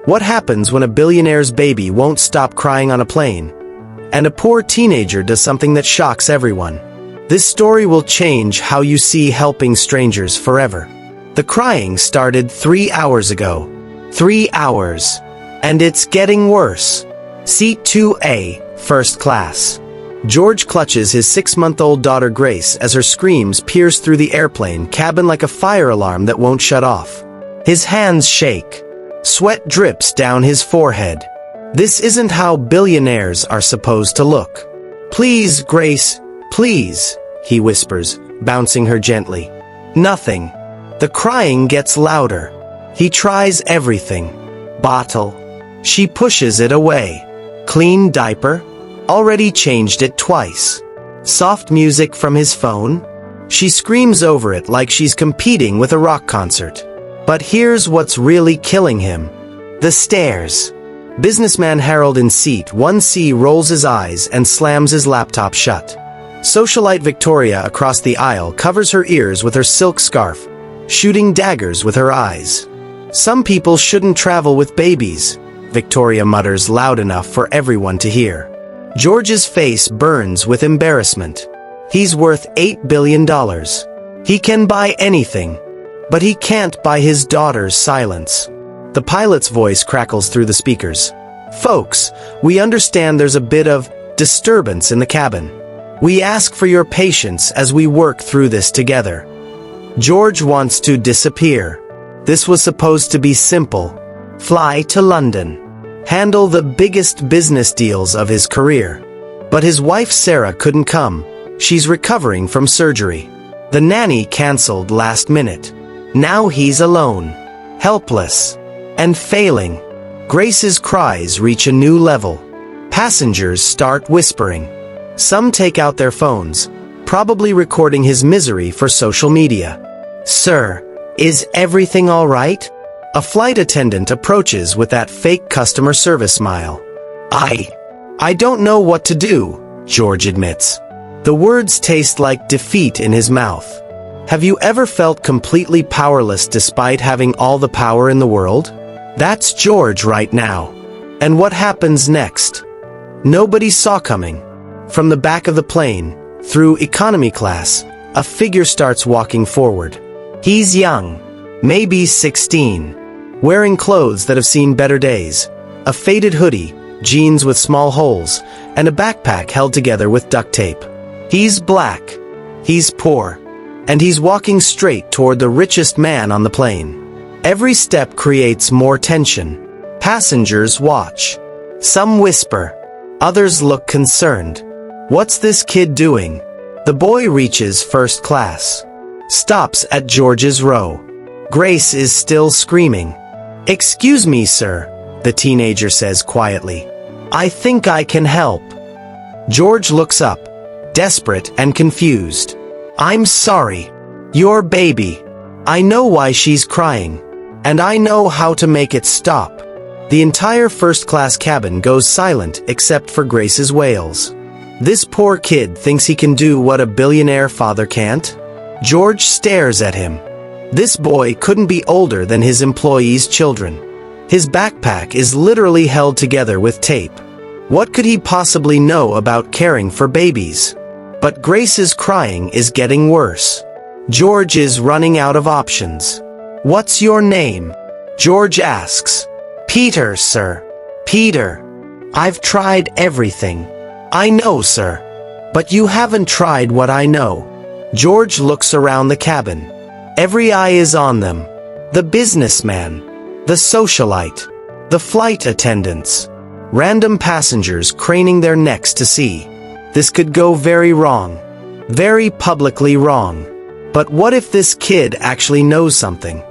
What happens when a billionaire's baby won't stop crying on a plane? And a poor teenager does something that shocks everyone. This story will change how you see helping strangers forever. The crying started 3 hours ago. 3 hours. And it's getting worse. Seat 2A, first class. George clutches his 6-month-old daughter Grace as her screams pierce through the airplane cabin like a fire alarm that won't shut off. His hands shake. Sweat drips down his forehead. This isn't how billionaires are supposed to look. "Please, Grace, please," he whispers, bouncing her gently. Nothing. The crying gets louder. He tries everything. Bottle. She pushes it away. Clean diaper? Already changed it twice. Soft music from his phone? She screams over it like she's competing with a rock concert. But here's what's really killing him. The stares. Businessman Harold in seat 1C rolls his eyes and slams his laptop shut. Socialite Victoria across the aisle covers her ears with her silk scarf, shooting daggers with her eyes. "Some people shouldn't travel with babies," Victoria mutters loud enough for everyone to hear. George's face burns with embarrassment. He's worth $8 billion. He can buy anything. But he can't buy his daughter's silence. The pilot's voice crackles through the speakers. "Folks, we understand there's a bit of disturbance in the cabin. We ask for your patience as we work through this together." George wants to disappear. This was supposed to be simple. Fly to London. Handle the biggest business deals of his career. But his wife Sarah couldn't come. She's recovering from surgery. The nanny canceled last minute. Now he's alone. Helpless. And failing. Grace's cries reach a new level. Passengers start whispering. Some take out their phones, probably recording his misery for social media. "Sir, is everything all right?" A flight attendant approaches with that fake customer service smile. I don't know what to do," George admits. The words taste like defeat in his mouth. Have you ever felt completely powerless despite having all the power in the world? That's George right now. And what happens next? Nobody saw coming. From the back of the plane, through economy class, a figure starts walking forward. He's young, maybe 16, wearing clothes that have seen better days, a faded hoodie, jeans with small holes, and a backpack held together with duct tape. He's black. He's poor. And he's walking straight toward the richest man on the plane. Every step creates more tension. Passengers watch. Some whisper. Others look concerned. What's this kid doing? The boy reaches first class. Stops at George's row. Grace is still screaming. "Excuse me, sir," the teenager says quietly. "I think I can help." George looks up, desperate and confused. "I'm sorry. Your baby. I know why she's crying. And I know how to make it stop." The entire first-class cabin goes silent except for Grace's wails. This poor kid thinks he can do what a billionaire father can't. George stares at him. This boy couldn't be older than his employees' children. His backpack is literally held together with tape. What could he possibly know about caring for babies? But Grace's crying is getting worse. George is running out of options. "What's your name?" George asks. "Peter, sir. Peter. I've tried everything." "I know, sir. But you haven't tried what I know." George looks around the cabin. Every eye is on them. The businessman. The socialite. The flight attendants. Random passengers craning their necks to see. This could go very wrong. Very publicly wrong. But what if this kid actually knows something?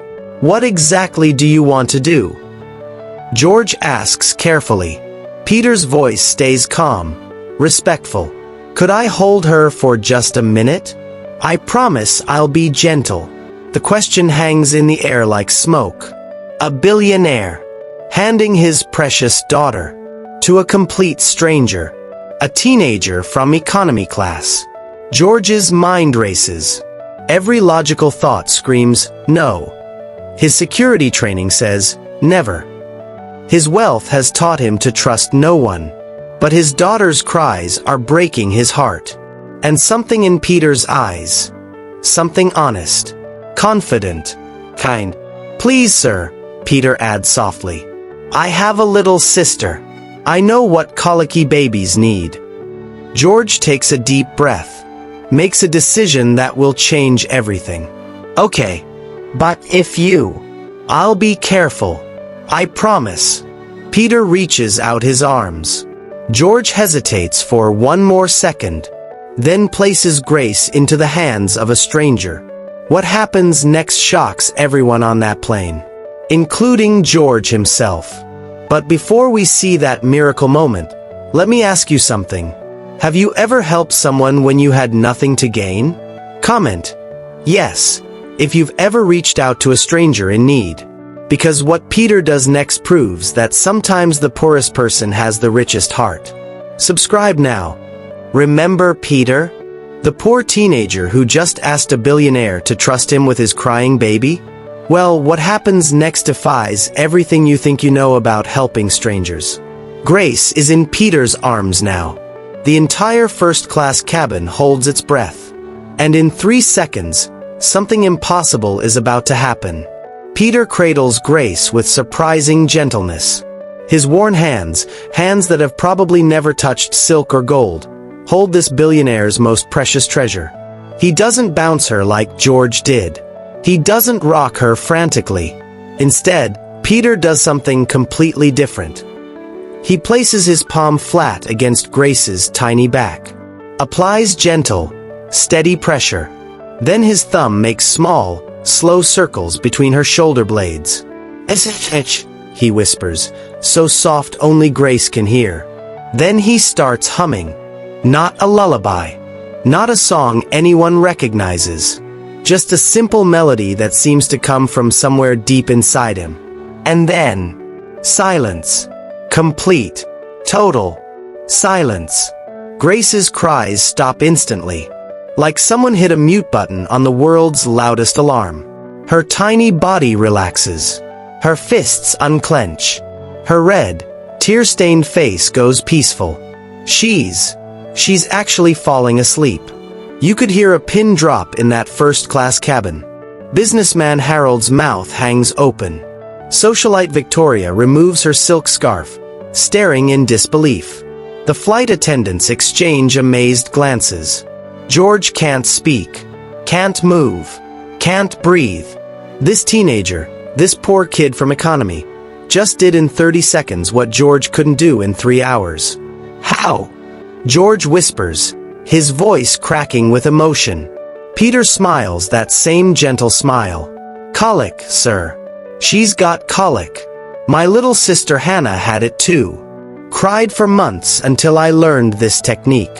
What exactly do you want to do? George asks carefully. Peter's voice stays calm, respectful. "Could I hold her for just a minute? I promise I'll be gentle." The question hangs in the air like smoke. A billionaire, handing his precious daughter to a complete stranger, a teenager from economy class. George's mind races. Every logical thought screams, no. His security training says, never. His wealth has taught him to trust no one. But his daughter's cries are breaking his heart. And something in Peter's eyes. Something honest. Confident. Kind. Please, sir, Peter adds softly. I have a little sister. I know what colicky babies need. George takes a deep breath. Makes a decision that will change everything. Okay. But if you... I'll be careful. I promise. Peter reaches out his arms. George hesitates for one more second, then places Grace into the hands of a stranger. What happens next shocks everyone on that plane, including George himself. But before we see that miracle moment, let me ask you something. Have you ever helped someone when you had nothing to gain? Comment yes, if you've ever reached out to a stranger in need. Because what Peter does next proves that sometimes the poorest person has the richest heart. Subscribe now. Remember Peter? The poor teenager who just asked a billionaire to trust him with his crying baby? Well, what happens next defies everything you think you know about helping strangers. Grace is in Peter's arms now. The entire first-class cabin holds its breath. And in 3 seconds, something impossible is about to happen. Peter cradles Grace with surprising gentleness. His worn hands that have probably never touched silk or gold, hold this billionaire's most precious treasure. He doesn't bounce her like George did. He doesn't rock her frantically. Instead, Peter does something completely different. He places his palm flat against Grace's tiny back. Applies gentle, steady pressure. Then his thumb makes small, slow circles between her shoulder blades. He whispers, so soft only Grace can hear. Then he starts humming. Not a lullaby. Not a song anyone recognizes. Just a simple melody that seems to come from somewhere deep inside him. And then... silence. Complete. Total. Silence. Grace's cries stop instantly. Like someone hit a mute button on the world's loudest alarm. Her tiny body relaxes. Her fists unclench. Her red, tear-stained face goes peaceful. She's actually falling asleep. You could hear a pin drop in that first-class cabin. Businessman Harold's mouth hangs open. Socialite Victoria removes her silk scarf, staring in disbelief. The flight attendants exchange amazed glances. George can't speak, can't move, can't breathe. This teenager, this poor kid from economy, just did in 30 seconds what George couldn't do in 3 hours. How? George whispers, his voice cracking with emotion. Peter smiles that same gentle smile. Colic, sir. She's got colic. My little sister Hannah had it too. Cried for months until I learned this technique.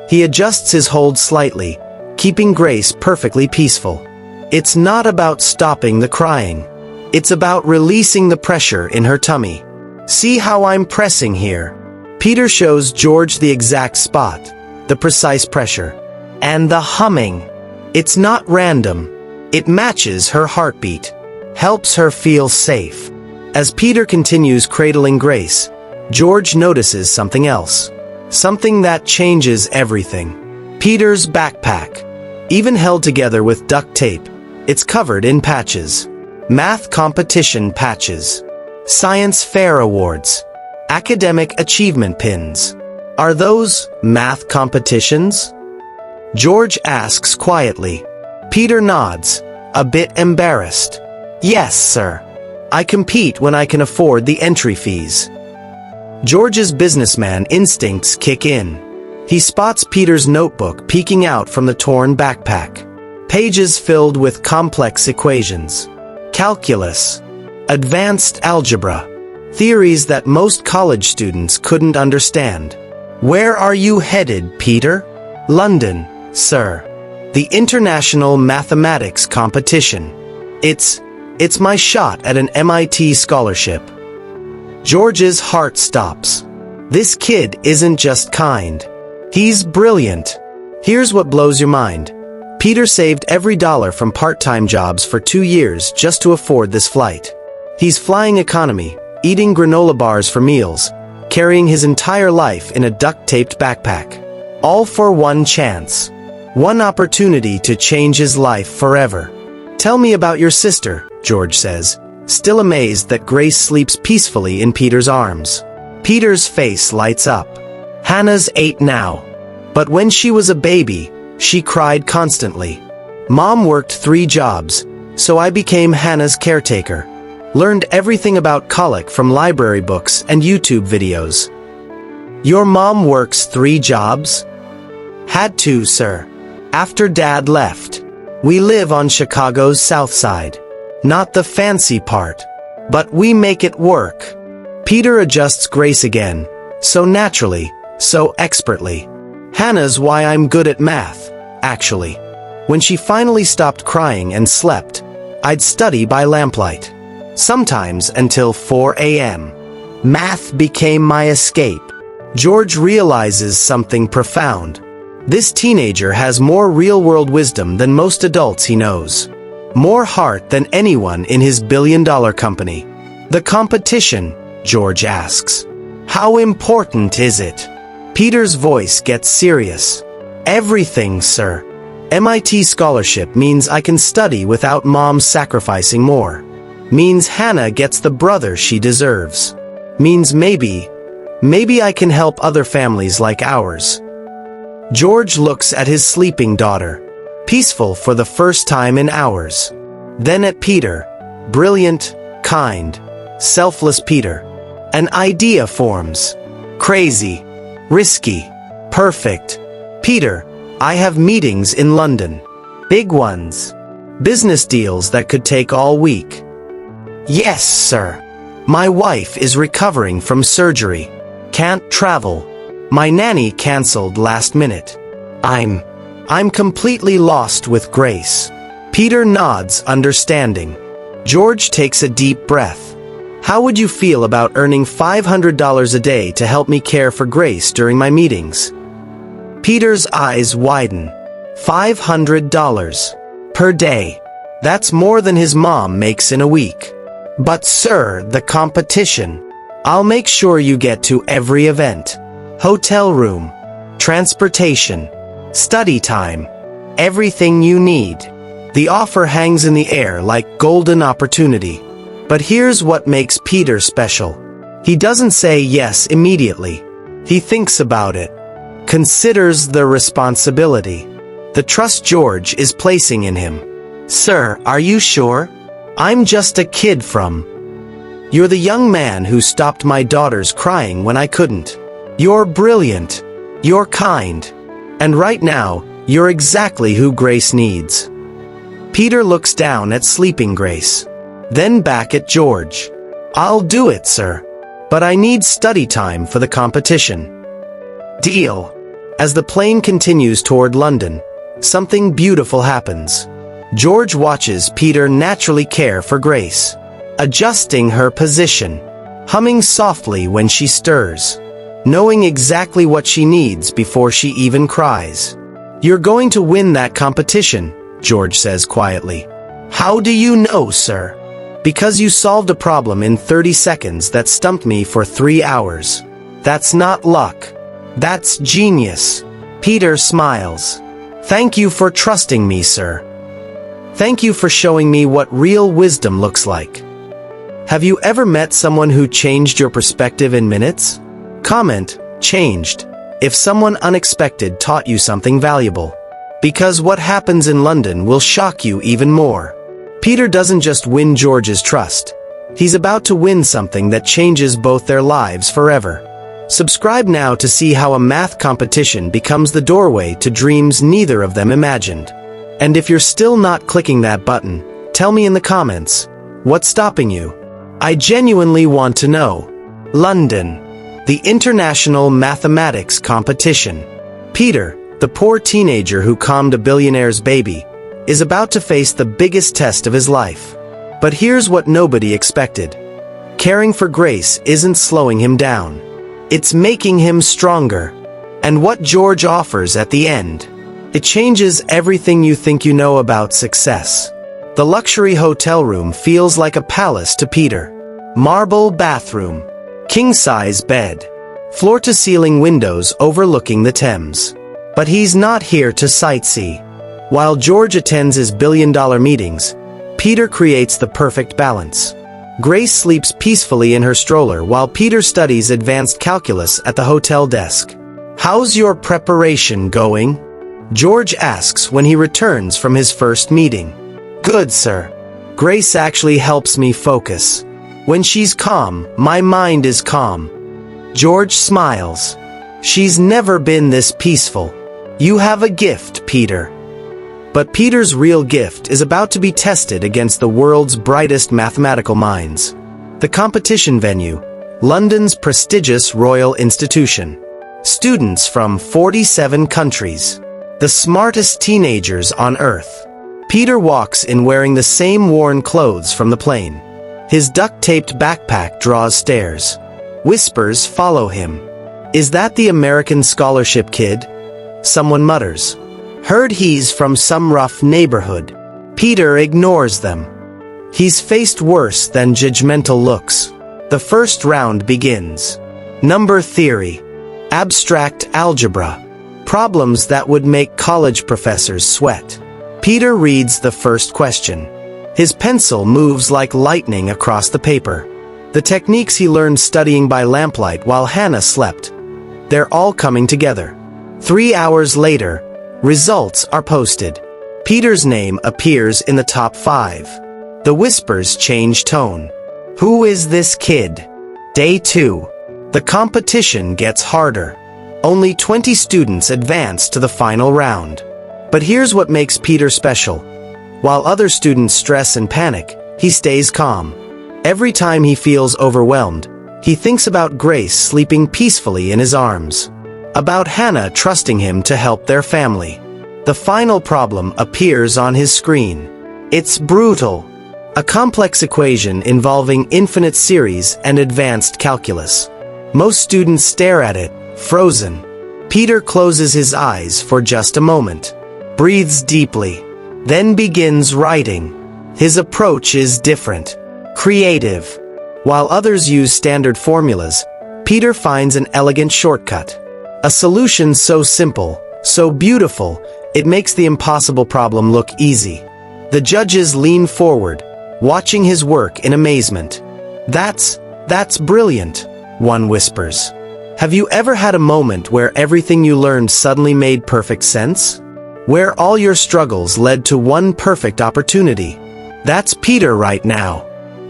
He adjusts his hold slightly, keeping Grace perfectly peaceful. It's not about stopping the crying. It's about releasing the pressure in her tummy. See how I'm pressing here? Peter shows George the exact spot, the precise pressure. And the humming. It's not random. It matches her heartbeat. Helps her feel safe. As Peter continues cradling Grace, George notices something else. Something that changes everything. Peter's backpack. Even held together with duct tape, it's covered in patches. Math competition patches. Science fair awards. Academic achievement pins. Are those math competitions? George asks quietly. Peter nods, a bit embarrassed. Yes, sir. I compete when I can afford the entry fees. George's businessman instincts kick in. He spots Peter's notebook peeking out from the torn backpack. Pages filled with complex equations. Calculus. Advanced algebra. Theories that most college students couldn't understand. Where are you headed, Peter? London, sir. The International Mathematics Competition. It's my shot at an MIT scholarship. George's heart stops. This kid isn't just kind. He's brilliant. Here's what blows your mind. Peter saved every dollar from part-time jobs for 2 years just to afford this flight. He's flying economy, eating granola bars for meals, carrying his entire life in a duct-taped backpack. All for one chance. One opportunity to change his life forever. "Tell me about your sister," George says, still amazed that Grace sleeps peacefully in Peter's arms. Peter's face lights up. "Hannah's 8 now. But when she was a baby, she cried constantly. Mom worked 3 jobs, so I became Hannah's caretaker. Learned everything about colic from library books and YouTube videos." "Your mom works 3 jobs?" "Had to, sir. After Dad left. We live on Chicago's South Side. Not the fancy part. But we make it work." Peter adjusts Grace again, so naturally, so expertly. "Hannah's why I'm good at math, actually. When she finally stopped crying and slept, I'd study by lamplight. Sometimes until 4 a.m. Math became my escape." George realizes something profound. This teenager has more real-world wisdom than most adults he knows. More heart than anyone in his billion-dollar company. "The competition," George asks. "How important is it?" Peter's voice gets serious. "Everything, sir. MIT scholarship means I can study without Mom sacrificing more. Means Hannah gets the brother she deserves. Means maybe I can help other families like ours." George looks at his sleeping daughter, peaceful for the first time in hours. Then at Peter, brilliant, kind, selfless Peter. An idea forms. Crazy, risky, perfect. "Peter, I have meetings in London. Big ones. Business deals that could take all week." "Yes, sir. My wife is recovering from surgery. Can't travel. My nanny canceled last minute. I'm completely lost with Grace." Peter nods, understanding. George takes a deep breath. "How would you feel about earning $500 a day to help me care for Grace during my meetings?" Peter's eyes widen. $500 per day. That's more than his mom makes in a week. "But sir, the competition. I'll make sure you get to every event. Hotel room, transportation, study time, everything you need." The offer hangs in the air like golden opportunity. But here's what makes Peter special. He doesn't say yes immediately. He thinks about it. Considers the responsibility. The trust George is placing in him. "Sir, are you sure? I'm just a kid from. You're the young man who stopped my daughters crying when I couldn't. You're brilliant. You're kind. And right now, you're exactly who Grace needs." Peter looks down at sleeping Grace. Then back at George. "I'll do it, sir. But I need study time for the competition." "Deal." As the plane continues toward London, something beautiful happens. George watches Peter naturally care for Grace, adjusting her position, humming softly when she stirs, knowing exactly what she needs before she even cries. "You're going to win that competition," George says quietly. "How do you know, sir?" "Because you solved a problem in 30 seconds that stumped me for 3 hours. That's not luck. That's genius." Peter smiles. "Thank you for trusting me, sir. Thank you for showing me what real wisdom looks like." Have you ever met someone who changed your perspective in minutes? Comment, changed, if someone unexpected taught you something valuable. Because what happens in London will shock you even more. Peter doesn't just win George's trust. He's about to win something that changes both their lives forever. Subscribe now to see how a math competition becomes the doorway to dreams neither of them imagined. And if you're still not clicking that button, tell me in the comments, what's stopping you? I genuinely want to know. London. The International Mathematics Competition. Peter, the poor teenager who calmed a billionaire's baby, is about to face the biggest test of his life. But here's what nobody expected. Caring for Grace isn't slowing him down. It's making him stronger. And what George offers at the end, it changes everything you think you know about success. The luxury hotel room feels like a palace to Peter. Marble bathroom. King-size bed. Floor-to-ceiling windows overlooking the Thames. But he's not here to sightsee. While George attends his billion-dollar meetings, Peter creates the perfect balance. Grace sleeps peacefully in her stroller while Peter studies advanced calculus at the hotel desk. "How's your preparation going?" George asks when he returns from his first meeting. "Good, sir. Grace actually helps me focus. When she's calm, my mind is calm." George smiles. "She's never been this peaceful. You have a gift, Peter." But Peter's real gift is about to be tested against the world's brightest mathematical minds. The competition venue, London's prestigious Royal Institution. Students from 47 countries. The smartest teenagers on Earth. Peter walks in wearing the same worn clothes from the plane. His duct-taped backpack draws stares. Whispers follow him. "Is that the American scholarship kid?" Someone mutters. "Heard he's from some rough neighborhood." Peter ignores them. He's faced worse than judgmental looks. The first round begins. Number theory. Abstract algebra. Problems that would make college professors sweat. Peter reads the first question. His pencil moves like lightning across the paper. The techniques he learned studying by lamplight while Hannah slept. They're all coming together. 3 hours later, results are posted. Peter's name appears in the top 5. The whispers change tone. Who is this kid? Day 2. The competition gets harder. Only 20 students advance to the final round. But here's what makes Peter special. While other students stress and panic, he stays calm. Every time he feels overwhelmed, he thinks about Grace sleeping peacefully in his arms. About Hannah trusting him to help their family. The final problem appears on his screen. It's brutal. A complex equation involving infinite series and advanced calculus. Most students stare at it, frozen. Peter closes his eyes for just a moment, breathes deeply, then begins writing. His approach is different, creative. While others use standard formulas, Peter finds an elegant shortcut. A solution so simple, so beautiful, it makes the impossible problem look easy. The judges lean forward, watching his work in amazement. That's brilliant," one whispers. Have you ever had a moment where everything you learned suddenly made perfect sense? Where all your struggles led to one perfect opportunity? That's Peter right now.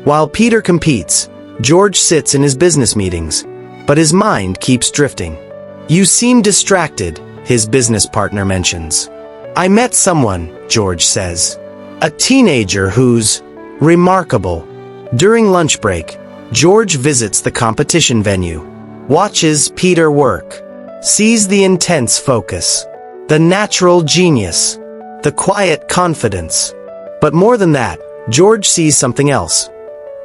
While Peter competes, George sits in his business meetings, but his mind keeps drifting. "You seem distracted," his business partner mentions. "I met someone," George says. "A teenager who's remarkable." During lunch break, George visits the competition venue, watches Peter work, sees the intense focus, the natural genius, the quiet confidence. But more than that, George sees something else.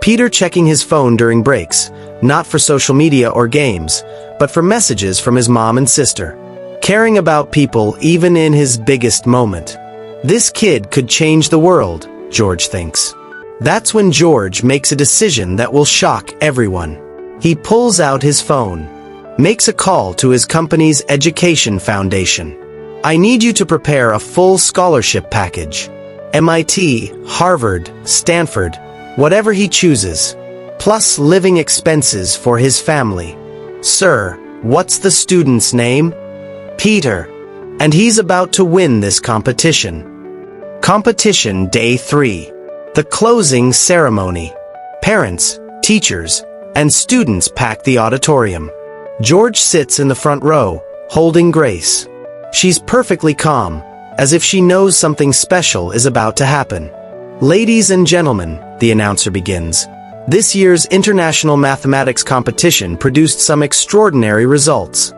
Peter checking his phone during breaks, not for social media or games, but for messages from his mom and sister. Caring about people even in his biggest moment. This kid could change the world, George thinks. That's when George makes a decision that will shock everyone. He pulls out his phone, makes a call to his company's education foundation. "I need you to prepare a full scholarship package. MIT, Harvard, Stanford, whatever he chooses, plus living expenses for his family." "Sir, what's the student's name?" "Peter. And he's about to win this competition." Competition Day 3. The closing ceremony. Parents, teachers, and students pack the auditorium. George sits in the front row, holding Grace. She's perfectly calm, as if she knows something special is about to happen. "Ladies and gentlemen," the announcer begins, "this year's international mathematics competition produced some extraordinary results."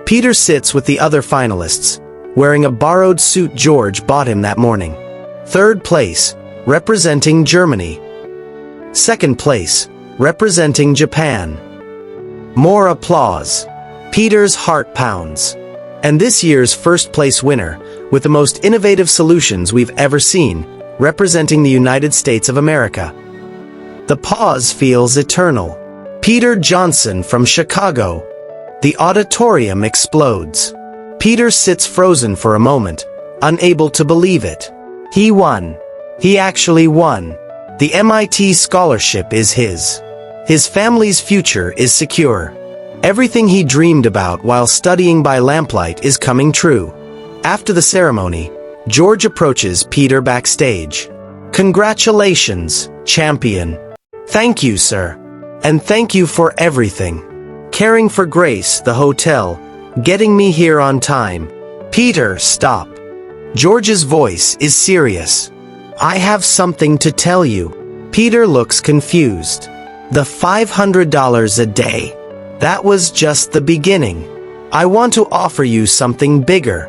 Peter sits with the other finalists, wearing a borrowed suit George bought him that morning. Third place, representing Germany. Second place, representing Japan. More applause. Peter's heart pounds. And this year's first place winner, with the most innovative solutions we've ever seen, representing the United States of America. The pause feels eternal. Peter Johnson from Chicago. The auditorium explodes. Peter sits frozen for a moment, unable to believe it. He won. He actually won. The MIT scholarship is his. His family's future is secure. Everything he dreamed about while studying by lamplight is coming true. After the ceremony, George approaches Peter backstage. "Congratulations, champion. Thank you, sir. And thank you for everything. Caring for Grace, the hotel, getting me here on time." "Peter, stop." George's voice is serious. "I have something to tell you." Peter looks confused. "The $500 a day. That was just the beginning. I want to offer you something bigger."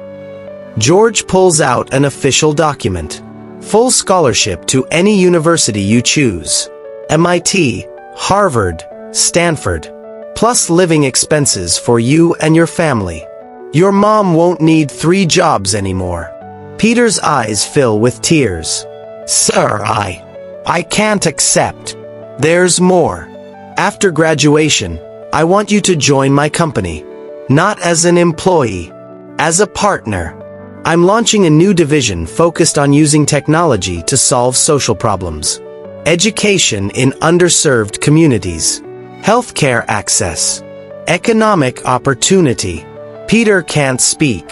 George pulls out an official document. Full scholarship to any university you choose. MIT, Harvard, Stanford. Plus living expenses for you and your family. Your mom won't need 3 jobs anymore. Peter's eyes fill with tears. "Sir, I can't accept. There's more. After graduation, I want you to join my company. Not as an employee, as a partner. I'm launching a new division focused on using technology to solve social problems. Education in underserved communities. Healthcare access. Economic opportunity." Peter can't speak.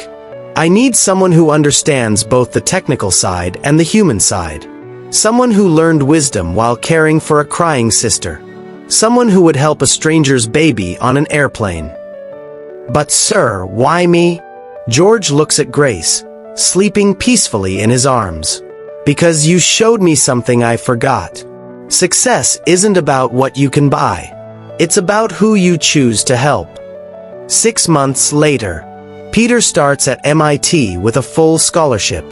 "I need someone who understands both the technical side and the human side. Someone who learned wisdom while caring for a crying sister. Someone who would help a stranger's baby on an airplane." "But sir, why me?" George looks at Grace, sleeping peacefully in his arms. "Because you showed me something I forgot. Success isn't about what you can buy. It's about who you choose to help." 6 months later, Peter starts at MIT with a full scholarship.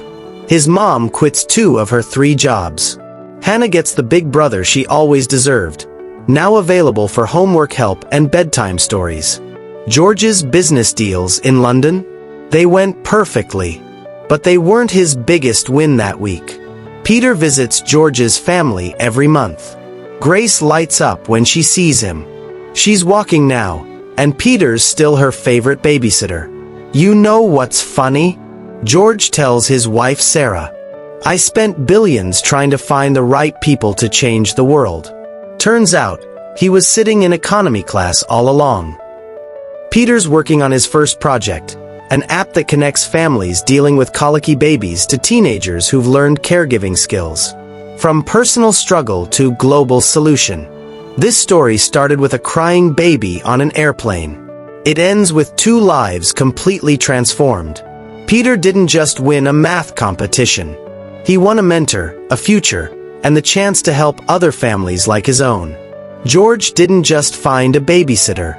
His mom quits 2 of her 3 jobs. Hannah gets the big brother she always deserved, now available for homework help and bedtime stories. George's business deals in London? They went perfectly. But they weren't his biggest win that week. Peter visits George's family every month. Grace lights up when she sees him. She's walking now, and Peter's still her favorite babysitter. "You know what's funny?" George tells his wife Sarah. "I spent billions trying to find the right people to change the world. Turns out, he was sitting in economy class all along." Peter's working on his first project, an app that connects families dealing with colicky babies to teenagers who've learned caregiving skills. From personal struggle to global solution. This story started with a crying baby on an airplane. It ends with 2 lives completely transformed. Peter didn't just win a math competition. He won a mentor, a future, and the chance to help other families like his own. George didn't just find a babysitter.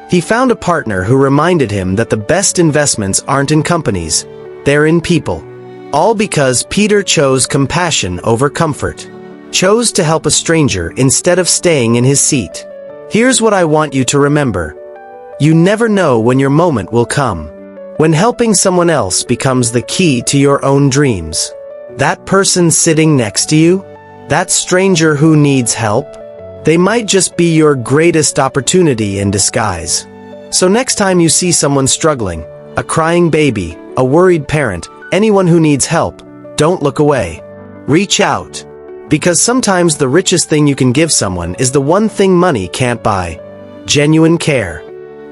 He found a partner who reminded him that the best investments aren't in companies, they're in people. All because Peter chose compassion over comfort. Chose to help a stranger instead of staying in his seat. Here's what I want you to remember. You never know when your moment will come. When helping someone else becomes the key to your own dreams. That person sitting next to you? That stranger who needs help? They might just be your greatest opportunity in disguise. So next time you see someone struggling, a crying baby, a worried parent, anyone who needs help, don't look away. Reach out. Because sometimes the richest thing you can give someone is the one thing money can't buy. Genuine care.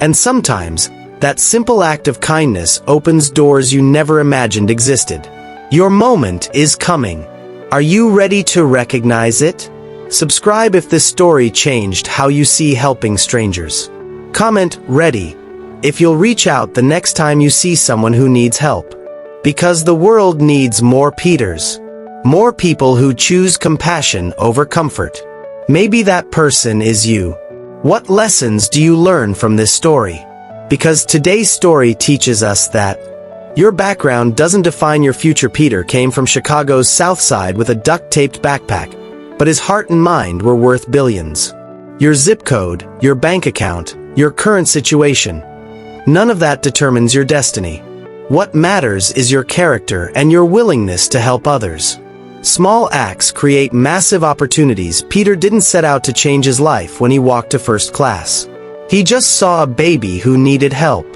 And sometimes, that simple act of kindness opens doors you never imagined existed. Your moment is coming. Are you ready to recognize it? Subscribe if this story changed how you see helping strangers. Comment "ready" if you'll reach out the next time you see someone who needs help. Because the world needs more Peters. More people who choose compassion over comfort. Maybe that person is you. What lessons do you learn from this story? Because today's story teaches us that your background doesn't define your future. Peter came from Chicago's South Side with a duct-taped backpack, but his heart and mind were worth billions. Your zip code, your bank account, your current situation. None of that determines your destiny. What matters is your character and your willingness to help others. Small acts create massive opportunities. Peter didn't set out to change his life when he walked to first class. He just saw a baby who needed help.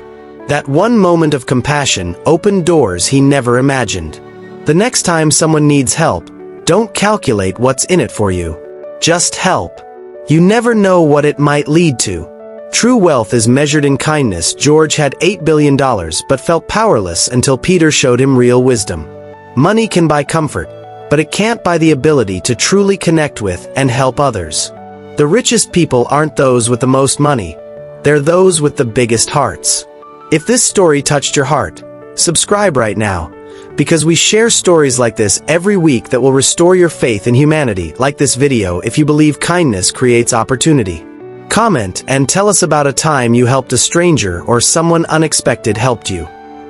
That one moment of compassion opened doors he never imagined. The next time someone needs help, don't calculate what's in it for you. Just help. You never know what it might lead to. True wealth is measured in kindness. George had $8 billion but felt powerless until Peter showed him real wisdom. Money can buy comfort, but it can't buy the ability to truly connect with and help others. The richest people aren't those with the most money. They're those with the biggest hearts. If this story touched your heart, subscribe right now, because we share stories like this every week that will restore your faith in humanity. Like this video if you believe kindness creates opportunity. Comment and tell us about a time you helped a stranger or someone unexpected helped you.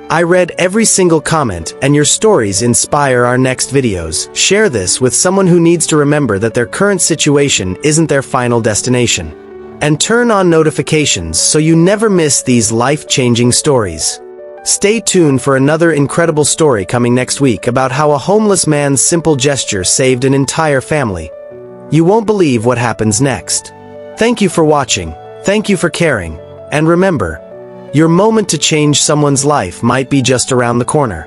I read every single comment, and your stories inspire our next videos. Share this with someone who needs to remember that their current situation isn't their final destination. And turn on notifications so you never miss these life-changing stories. Stay tuned for another incredible story coming next week about how a homeless man's simple gesture saved an entire family. You won't believe what happens next. Thank you for watching, thank you for caring, and remember, your moment to change someone's life might be just around the corner.